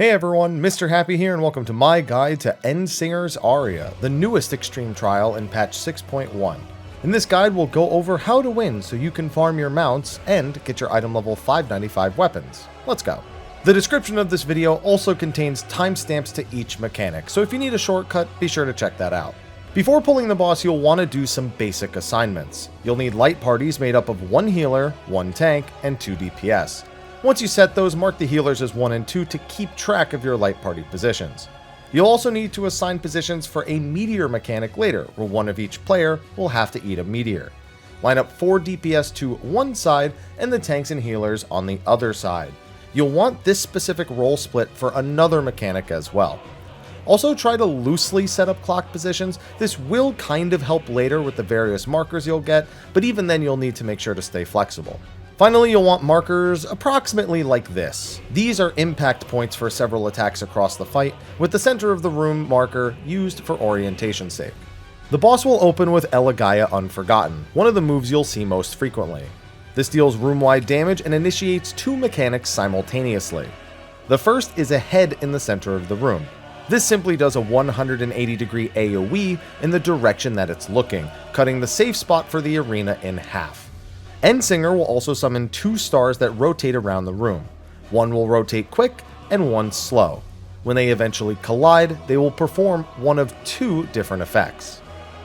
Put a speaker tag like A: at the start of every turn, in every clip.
A: Hey everyone, Mr. Happy here and welcome to my guide to Endsinger's Aria, the newest extreme trial in patch 6.1. In this guide we'll go over how to win so you can farm your mounts and get your item level 595 weapons. Let's go. The description of this video also contains timestamps to each mechanic, so if you need a shortcut, be sure to check that out. Before pulling the boss, you'll want to do some basic assignments. You'll need light parties made up of 1 healer, 1 tank, and 2 DPS. Once you set those, mark the healers as 1 and 2 to keep track of your light party positions. You'll also need to assign positions for a meteor mechanic later, where one of each player will have to eat a meteor. Line up 4 DPS to one side and the tanks and healers on the other side. You'll want this specific role split for another mechanic as well. Also try to loosely set up clock positions. This will kind of help later with the various markers you'll get, but even then you'll need to make sure to stay flexible. Finally, you'll want markers approximately like this. These are impact points for several attacks across the fight, with the center of the room marker used for orientation's sake. The boss will open with Elegeia Unforgotten, one of the moves you'll see most frequently. This deals room-wide damage and initiates 2 mechanics simultaneously. The first is a head in the center of the room. This simply does a 180-degree AoE in the direction that it's looking, cutting the safe spot for the arena in half. Endsinger will also summon 2 stars that rotate around the room. One will rotate quick and one slow. When they eventually collide, they will perform one of 2 different effects.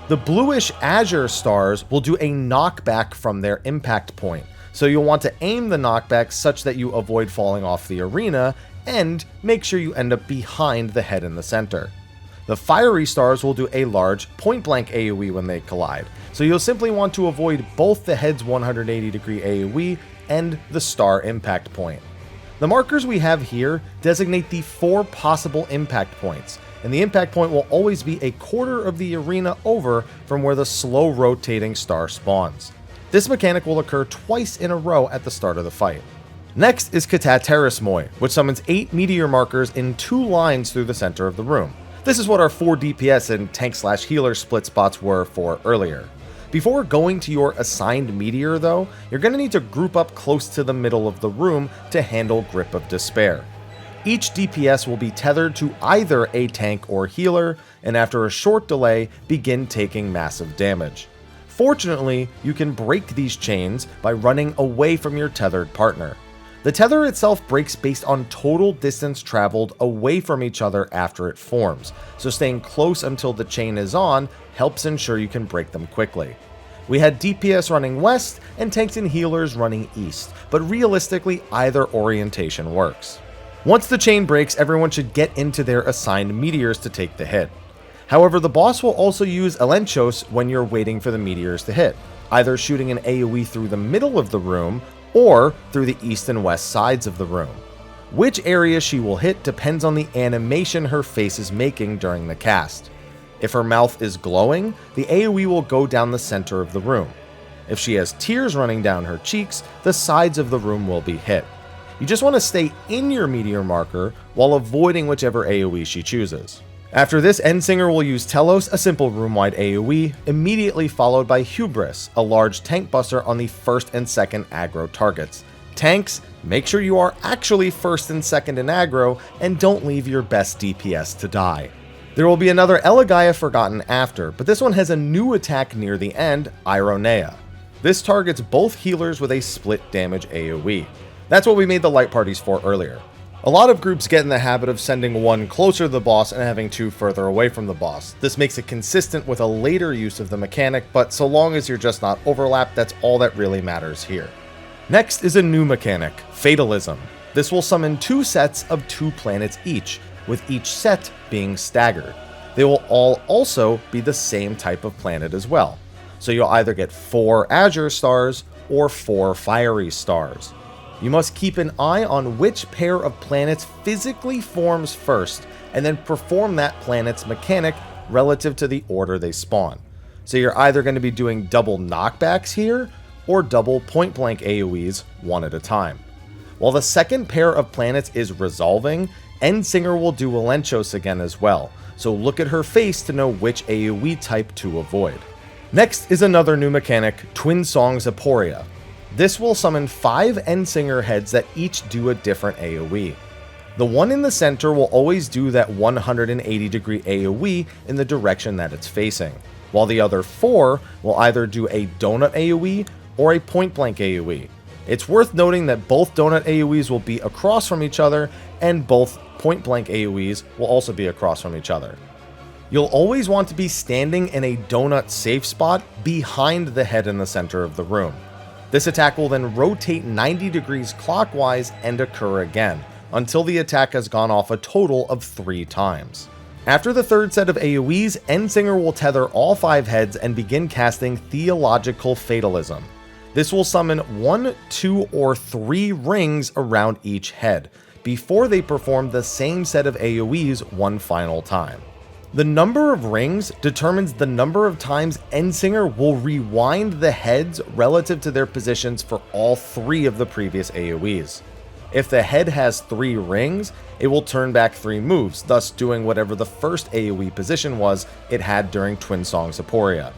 A: The bluish azure stars will do a knockback from their impact point, so you'll want to aim the knockback such that you avoid falling off the arena and make sure you end up behind the head in the center. The fiery stars will do a large point-blank AoE when they collide, so you'll simply want to avoid both the head's 180-degree AoE and the star impact point. The markers we have here designate the 4 possible impact points, and the impact point will always be a quarter of the arena over from where the slow rotating star spawns. This mechanic will occur twice in a row at the start of the fight. Next is Katasterismoi, which summons 8 meteor markers in 2 lines through the center of the room. This is what our 4 DPS and tank/healer split spots were for earlier. Before going to your assigned meteor though, you're going to need to group up close to the middle of the room to handle Grip of Despair. Each DPS will be tethered to either a tank or healer, and after a short delay, begin taking massive damage. Fortunately, you can break these chains by running away from your tethered partner. The tether itself breaks based on total distance traveled away from each other after it forms, so staying close until the chain is on helps ensure you can break them quickly. We had DPS running west and tanks and healers running east, but realistically either orientation works. Once the chain breaks, everyone should get into their assigned meteors to take the hit. However, the boss will also use Elenchos when you're waiting for the meteors to hit, either shooting an AoE through the middle of the room or through the east and west sides of the room. Which area she will hit depends on the animation her face is making during the cast. If her mouth is glowing, the AoE will go down the center of the room. If she has tears running down her cheeks, the sides of the room will be hit. You just want to stay in your meteor marker while avoiding whichever AoE she chooses. After this, Endsinger will use Telos, a simple room-wide AoE, immediately followed by Hubris, a large tank buster on the first and second aggro targets. Tanks, make sure you are actually first and second in aggro, and don't leave your best DPS to die. There will be another Elegeia Unforgotten after, but this one has a new attack near the end, Eironeia. This targets both healers with a split damage AoE. That's what we made the light parties for earlier. A lot of groups get in the habit of sending 1 closer to the boss and having 2 further away from the boss. This makes it consistent with a later use of the mechanic, but so long as you're just not overlapped, that's all that really matters here. Next is a new mechanic, Fatalism. This will summon 2 sets of 2 planets each, with each set being staggered. They will all also be the same type of planet as well. So you'll either get 4 azure stars or 4 fiery stars. You must keep an eye on which pair of planets physically forms first, and then perform that planet's mechanic relative to the order they spawn. So you're either going to be doing double knockbacks here, or double point-blank AoEs one at a time. While the second pair of planets is resolving, Endsinger will do Elenchos again as well, so look at her face to know which AoE type to avoid. Next is another new mechanic, Twinsong's Aporrhoia. This will summon 5 Endsinger heads that each do a different AoE. The one in the center will always do that 180 degree AoE in the direction that it's facing, while the other 4 will either do a donut AoE or a point blank AoE. It's worth noting that both donut AoEs will be across from each other, and both point blank AoEs will also be across from each other. You'll always want to be standing in a donut safe spot behind the head in the center of the room. This attack will then rotate 90 degrees clockwise and occur again, until the attack has gone off a total of 3 times. After the third set of AoEs, Endsinger will tether all 5 heads and begin casting Theological Fatalism. This will summon 1, 2, or 3 rings around each head, before they perform the same set of AoEs one final time. The number of rings determines the number of times Endsinger will rewind the heads relative to their positions for all 3 of the previous AoEs. If the head has 3 rings, it will turn back 3 moves, thus doing whatever the first AoE position was it had during Twinsong's Aporrhoia.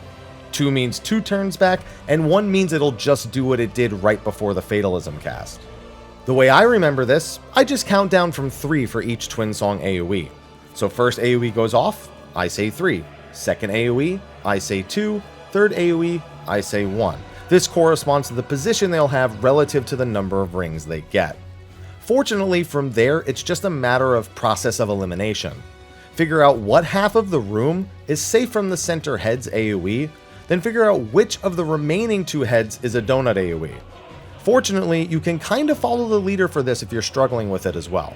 A: 2 means 2 turns back, and 1 means it'll just do what it did right before the Fatalism cast. The way I remember this, I just count down from 3 for each Twinsong AoE. So first AoE goes off, I say 3. Second AoE, I say 2. Third AoE, I say 1. This corresponds to the position they'll have relative to the number of rings they get. Fortunately, from there, it's just a matter of process of elimination. Figure out what half of the room is safe from the center head's AoE, then figure out which of the remaining 2 heads is a donut AoE. Fortunately, you can kind of follow the leader for this if you're struggling with it as well.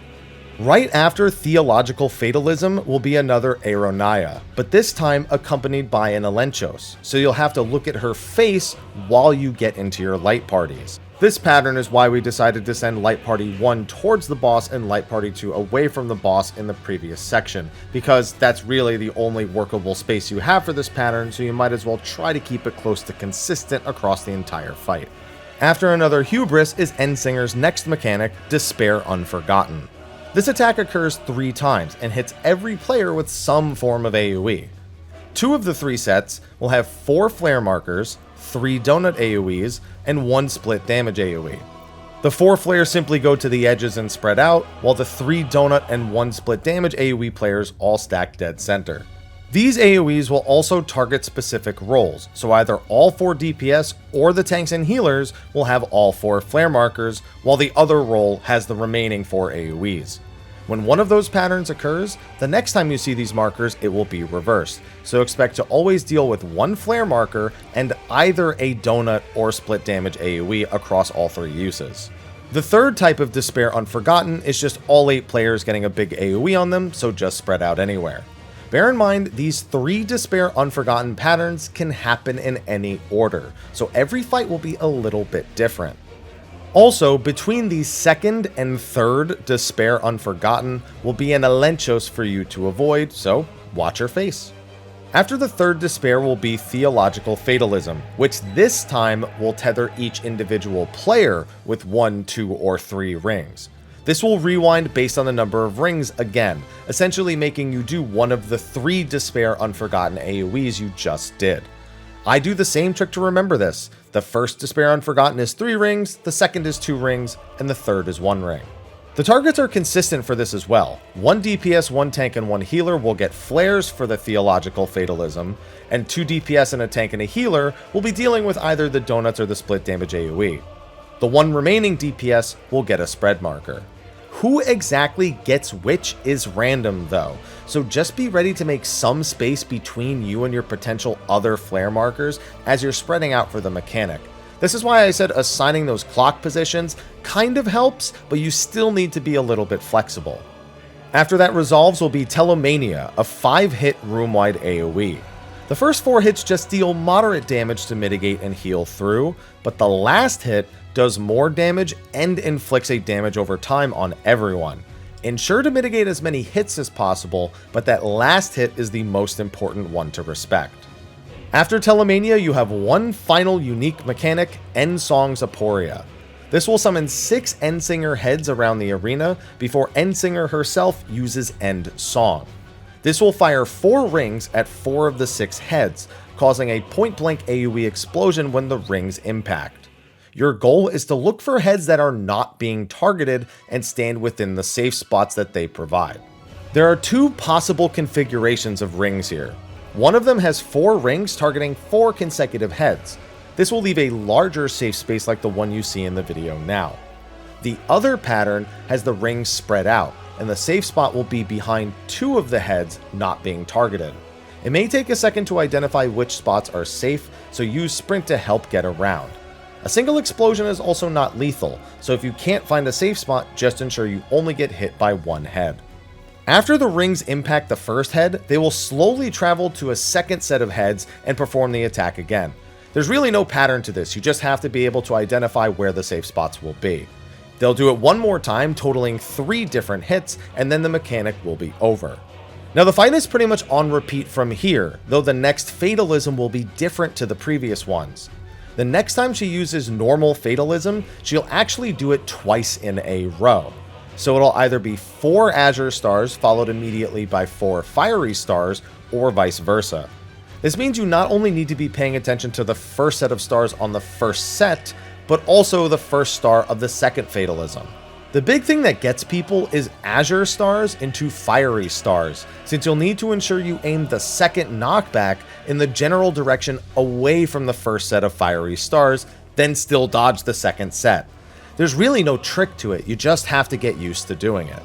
A: Right after Theological Fatalism will be another Eironeia, but this time accompanied by an Elenchos, so you'll have to look at her face while you get into your light parties. This pattern is why we decided to send Light Party 1 towards the boss and Light Party 2 away from the boss in the previous section, because that's really the only workable space you have for this pattern, so you might as well try to keep it close to consistent across the entire fight. After another Hubris is Endsinger's next mechanic, Despair Unforgotten. This attack occurs 3 times and hits every player with some form of AoE. 2 of the 3 sets will have 4 flare markers, 3 donut AoEs, and 1 split damage AoE. The 4 flares simply go to the edges and spread out, while the 3 donut and 1 split damage AoE players all stack dead center. These AoEs will also target specific roles, so either all 4 DPS or the tanks and healers will have all 4 flare markers, while the other role has the remaining 4 AoEs. When one of those patterns occurs, the next time you see these markers, it will be reversed, so expect to always deal with 1 flare marker and either a donut or split damage AoE across all 3 uses. The third type of Despair Unforgotten is just all 8 players getting a big AoE on them, so just spread out anywhere. Bear in mind, these 3 Despair Unforgotten patterns can happen in any order, so every fight will be a little bit different. Also, between the second and third Despair Unforgotten will be an Elenchos for you to avoid, so watch your face. After the third Despair will be Theological Fatalism, which this time will tether each individual player with 1, 2, or 3 rings. This will rewind based on the number of rings again, essentially making you do one of the 3 Despair Unforgotten AoEs you just did. I do the same trick to remember this. The first Despair Unforgotten is 3 rings, the second is 2 rings, and the third is 1 ring. The targets are consistent for this as well. 1 DPS, 1 tank, and 1 healer will get flares for the Theological Fatalism, and 2 DPS and a tank and a healer will be dealing with either the donuts or the split damage AoE. The 1 remaining DPS will get a spread marker. Who exactly gets which is random though, so just be ready to make some space between you and your potential other flare markers as you're spreading out for the mechanic. This is why I said assigning those clock positions kind of helps, but you still need to be a little bit flexible. After that resolves will be Telomania, a 5-hit room-wide AoE. The first 4 hits just deal moderate damage to mitigate and heal through, but the last hit does more damage and inflicts a damage over time on everyone. Ensure to mitigate as many hits as possible, but that last hit is the most important one to respect. After Telomania, you have one final unique mechanic, Endsong's Aporrhoia. This will summon 6 Endsinger heads around the arena before Endsinger herself uses Endsong. This will fire 4 rings at 4 of the 6 heads, causing a point-blank AoE explosion when the rings impact. Your goal is to look for heads that are not being targeted and stand within the safe spots that they provide. There are two possible configurations of rings here. One of them has 4 rings targeting 4 consecutive heads. This will leave a larger safe space like the one you see in the video now. The other pattern has the rings spread out, and the safe spot will be behind 2 of the heads not being targeted. It may take a second to identify which spots are safe, so use sprint to help get around. A single explosion is also not lethal, so if you can't find a safe spot, just ensure you only get hit by 1 head. After the rings impact the first head, they will slowly travel to a second set of heads and perform the attack again. There's really no pattern to this, you just have to be able to identify where the safe spots will be. They'll do it one more time, totaling 3 different hits, and then the mechanic will be over. Now the fight is pretty much on repeat from here, though the next Fatalism will be different to the previous ones. The next time she uses normal Fatalism, she'll actually do it twice in a row. So it'll either be 4 Azure Stars followed immediately by 4 Fiery Stars, or vice versa. This means you not only need to be paying attention to the first set of stars on the first set, but also the first star of the second Fatalism. The big thing that gets people is Azure Stars into Fiery Stars, since you'll need to ensure you aim the second knockback in the general direction away from the first set of Fiery Stars, then still dodge the second set. There's really no trick to it, you just have to get used to doing it.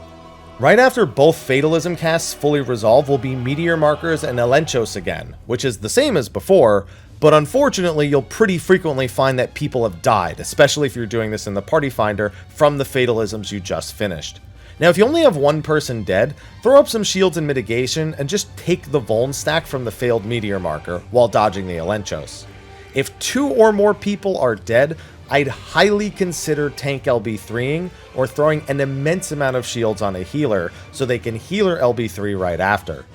A: Right after both Fatalism casts fully resolve will be Meteor Markers and Elenchos again, which is the same as before, but unfortunately you'll pretty frequently find that people have died, especially if you're doing this in the Party Finder from the Fatalisms you just finished. Now if you only have 1 person dead, throw up some shields and mitigation and just take the Vuln stack from the failed Meteor Marker while dodging the Elenchos. If 2 or more people are dead, I'd highly consider tank LB3ing or throwing an immense amount of shields on a healer so they can healer LB3 right after.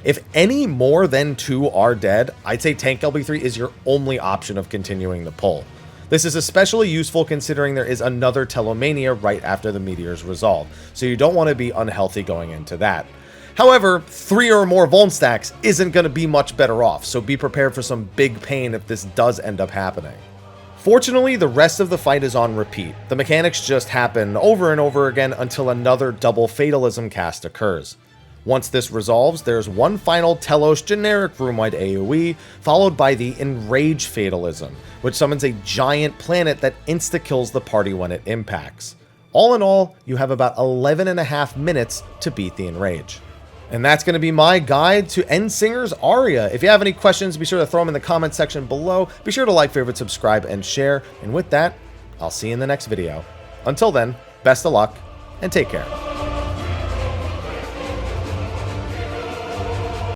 A: If any more than 2 are dead, I'd say tank LB3 is your only option of continuing the pull. This is especially useful considering there is another Telomania right after the Meteor's resolve, so you don't want to be unhealthy going into that. However, 3 or more Vuln stacks isn't going to be much better off, so be prepared for some big pain if this does end up happening. Fortunately, the rest of the fight is on repeat. The mechanics just happen over and over again until another double Fatalism cast occurs. Once this resolves, there's one final Telos generic room-wide AoE, followed by the Enrage Fatalism, which summons a giant planet that insta-kills the party when it impacts. All in all, you have about 11.5 minutes to beat the Enrage. And that's going to be my guide to Endsinger's Aria. If you have any questions, be sure to throw them in the comment section below. Be sure to like, favorite, subscribe, and share. And with that, I'll see you in the next video. Until then, best of luck, and take care.